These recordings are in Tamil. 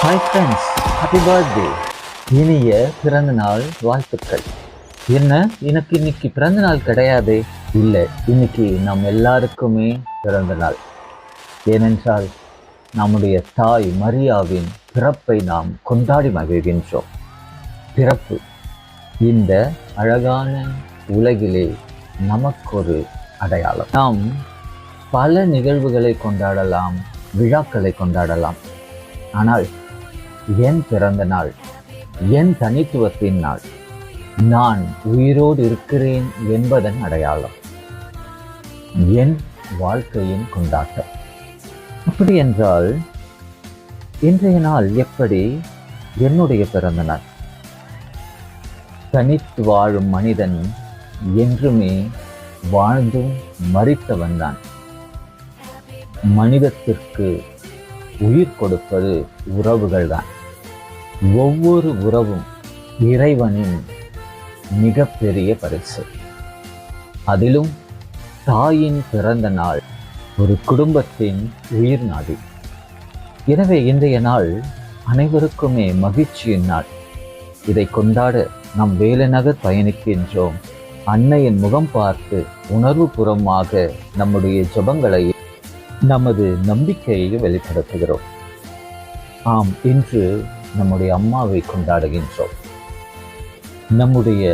Hi friends, happy birthday. இனிய பிறந்த நாள் வாழ்த்துக்கள். என்ன, எனக்கு இன்னைக்கு பிறந்த நாள் கிடையாது? இல்லை, இன்னைக்கு நம் எல்லாருக்குமே பிறந்த நாள். ஏனென்றால் நம்முடைய தாய் மரியாவின் பிறப்பை நாம் கொண்டாடி மகிழ்கின்றோம். பிறப்பு இந்த அழகான உலகிலே நமக்கொரு அடையாளம். நாம் பல நிகழ்வுகளை கொண்டாடலாம், விழாக்களை கொண்டாடலாம். ஆனால் என் பிறந்த நாள், என் தனித்துவத்தின் நாள், நான் உயிரோடு இருக்கிறேன் என்பதன் அடையாளம், என் வாழ்க்கையின் கொண்டாட்டம். அப்படி என்றால் இன்றைய நாள் எப்படி என்னுடைய பிறந்த நாள்? தனித்து வாழும் மனிதன் என்றுமே வாழ்ந்தும் மரித்தவன் தான். மனிதத்திற்கு உயிர் கொடுப்பது உறவுகள் தான். ஒவ்வொரு உறவும் இறைவனின் மிகப்பெரிய பரிசு. அதிலும் தாயின் பிறந்த நாள் ஒரு குடும்பத்தின் உயிர் நாடி. எனவே இன்றைய நாள் அனைவருக்குமே மகிழ்ச்சியின் நாள். இதை கொண்டாட நாம் வேலைநகர் பயணிக்கின்றோம். அன்னையின் முகம் பார்த்து உணர்வு பூர்வமாக நம்முடைய ஜெபங்களை, நமது நம்பிக்கையை வெளிப்படுத்துகிறோம். ஆம், இன்று நம்முடைய அம்மாவை கொண்டாடுகின்றோம். நம்முடைய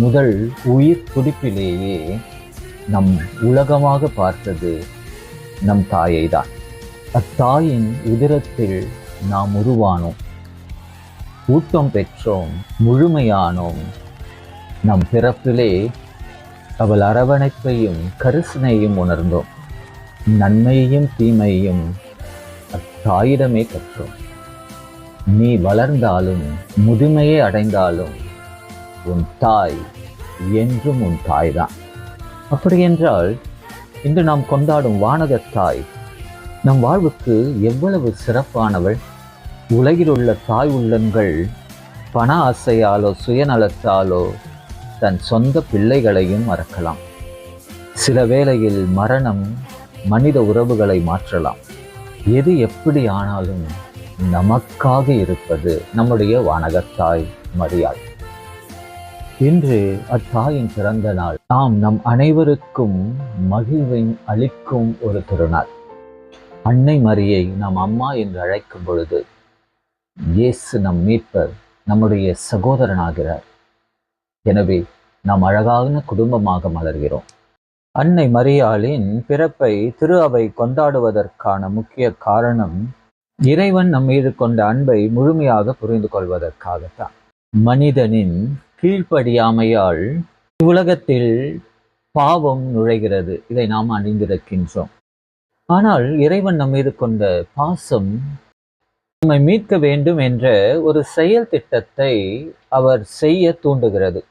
முதல் உயிர் துடிப்பிலேயே நம் உலகமாக பார்த்தது நம் தாயை தான். அத்தாயின் உதிரத்தில் நாம் உருவானோம், ஊட்டம் பெற்றோம், முழுமையானோம். நம் பிறப்பிலே அவள் அரவணைப்பையும் கரிசனையும் உணர்ந்தோம். நன்மையையும் தீமையையும் அத்தாயிடமே கற்றோம். நீ வளர்ந்தாலும் முதுமையை அடைந்தாலும் உன் தாய் என்றும் உன் தாய்தான். அப்படி என்றால் இன்று நாம் கொண்டாடும் வானகத்தாய் நம் வாழ்வுக்கு எவ்வளவு சிறப்பானவள். உலகில் உள்ள தாய் உள்ளங்கள் பண ஆசையாலோ சுயநலத்தாலோ தன் சொந்த பிள்ளைகளையும் மறக்கலாம். சில வேளையில் மரணம் மனித உறவுகளை மாற்றலாம். எது எப்படி ஆனாலும் நமக்காக இருப்பது நம்முடைய வானகத்தாய் மரியாள். இன்று அத்தாயின் பிறந்த நாள். நாம் நம் அனைவருக்கும் மகிழ்வை அளிக்கும் ஒரு திருநாள். அன்னை மரியை நாம் அம்மா என்று அழைக்கும் பொழுது இயேசு நம் மீட்பர், நம்முடைய சகோதரனாகிறார். எனவே நாம் அழகான குடும்பமாக மலர்கிறோம். அன்னை மரியாளின் பிறப்பை திரு அவை கொண்டாடுவதற்கான முக்கிய காரணம் இறைவன் நம் மீது கொண்ட அன்பை முழுமையாக புரிந்து கொள்வதற்காகத்தான். மனிதனின் கீழ்ப்படியாமையால் உலகத்தில் பாவம் நுழைகிறது. இதை நாம் அறிந்திருக்கின்றோம். ஆனால் இறைவன் நம் மீது கொண்ட பாசம் நம்மை மீட்க வேண்டும் என்ற ஒரு செயல் திட்டத்தை அவர் செய்ய தூண்டுகிறது.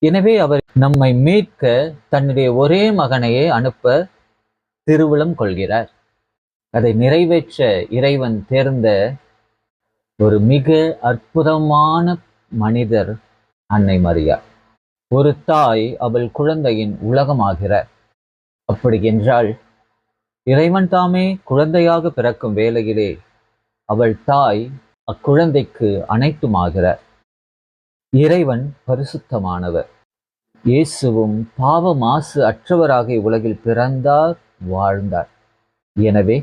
எனவே அவர் நம்மை மீட்க தன்னுடைய ஒரே மகனையே அனுப்ப திருவுளம் கொள்கிறார். அதை நிறைவேற்ற இறைவன் தேர்ந்த ஒரு மிக அற்புதமான மனிதர் அன்னை மரியாள். ஒரு தாய் அவள் குழந்தையின் உலகமாகிறார். அப்படி என்றால் இறைவன் தாமே குழந்தையாக பிறக்கும் வேளையிலே அவள் தாய் அக்குழந்தைக்கு அனைத்துமாகிறார். இறைவன் பரிசுத்தமானவர். இயேசுவும் பாவ மாசு அற்றவராக உலகில் பிறந்தார், வாழ்ந்தார். எனவே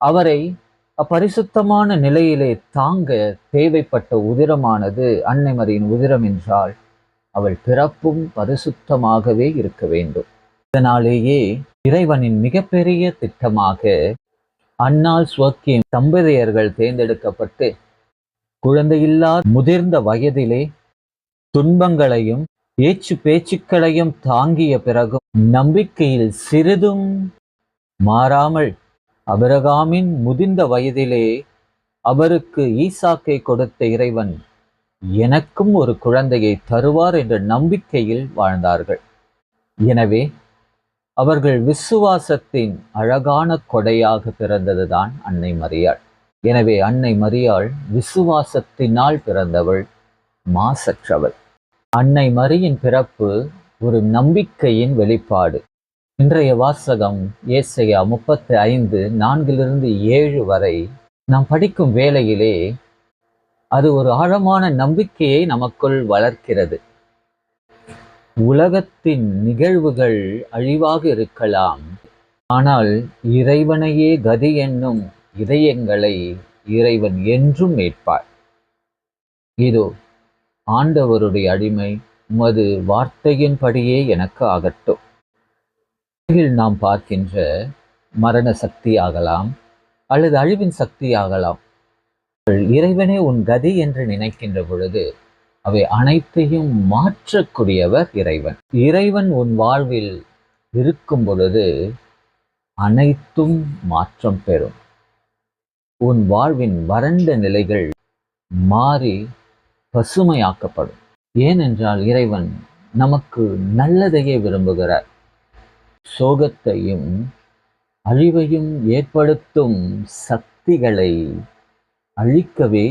அவரை அப்பரிசுத்தமான நிலையிலே தாங்க தேவைப்பட்ட உதிரமானது அன்னை மரியின் உதிரம் என்றால் அவள் பிறப்பும் பரிசுத்தமாகவே இருக்க வேண்டும். இதனாலேயே இறைவனின் மிகப்பெரிய திட்டமாக அன்னாள் சுவக்கியம் தம்பதியர்கள் தேர்ந்தெடுக்கப்பட்டு குழந்தையில்லா முதிர்ந்த வயதிலே துன்பங்களையும் ஏச்சு பேச்சுக்களையும் தாங்கிய பிறகும் நம்பிக்கையில் சிறிதும் மாறாமல் ஆபிரகாமின் முதிர்ந்த வயதிலே அவருக்கு ஈசாக்கை கொடுத்த இறைவன் எனக்கும் ஒரு குழந்தையை தருவார் என்ற நம்பிக்கையில் வாழ்ந்தார்கள். எனவே அவர்கள் விசுவாசத்தின் அழகான கொடையாக பிறந்ததுதான் அன்னை மரியாள். எனவே அன்னை மரியாள் விசுவாசத்தினால் பிறந்தவள், மாசற்றவள். அன்னை மரியின் பிறப்பு ஒரு நம்பிக்கையின் வெளிப்பாடு. இன்றைய வாசகம் ஏசாயா 35:4-7 வரை நாம் படிக்கும் வேளையிலே அது ஒரு ஆழமான நம்பிக்கையை நமக்குள் வளர்க்கிறது. உலகத்தின் நிகழ்வுகள் அழிவாக இருக்கலாம், ஆனால் இறைவனையே கதி என்னும் இதயங்களை இறைவன் என்றும் மீட்பார். இதோ ஆண்டவருடைய அடிமை, உமது வார்த்தையின்படியே எனக்கு ஆகட்டும். நாம் பார்க்கின்ற மரண சக்தி ஆகலாம் அல்லது அழிவின் சக்தி ஆகலாம். இறைவனே உன் கதி என்று நினைக்கின்ற பொழுது அவை அனைத்தையும் மாற்றக்கூடியவர் இறைவன். இறைவன் உன் வாழ்வில் இருக்கும் பொழுது அனைத்தும் மாற்றம் பெறும். உன் வாழ்வின் வறண்ட நிலைகள் மாறி பசுமையாக்கப்படும். ஏனென்றால் இறைவன் நமக்கு நல்லதையே விரும்புகிறார். சோகத்தையும் அழிவையும் ஏற்படுத்தும் சக்திகளை அழிக்கவே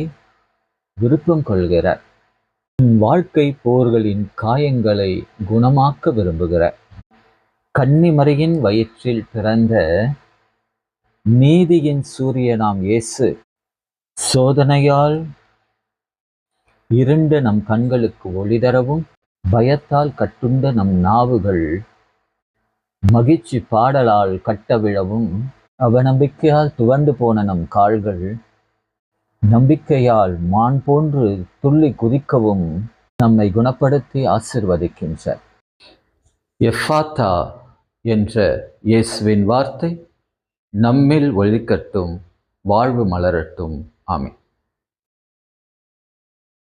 விருப்பம் கொள்கிறார். வாழ்க்கை போர்களின் காயங்களை குணமாக்க விரும்புகிறார். கன்னிமரியின் வயிற்றில் பிறந்த நீதியின் சூரியனாம் இயேசு சோதனையால் இருண்ட நம் கண்களுக்கு ஒளி தரவும், பயத்தால் கட்டுண்ட நம் நாவுகள் மகிழ்ச்சி பாடலால் கட்டவிழவும், அவநம்பிக்கையால் துவண்டு போன நம் கால்கள் நம்பிக்கையால் மான் போன்று துள்ளி குதிக்கவும் நம்மை குணப்படுத்தி ஆசிர்வதிக்கின்றார். எஃபாத்தா என்ற இயேசுவின் வார்த்தை நம்மில் ஒலிக்கட்டும், வாழ்வு மலரட்டும். ஆமென்.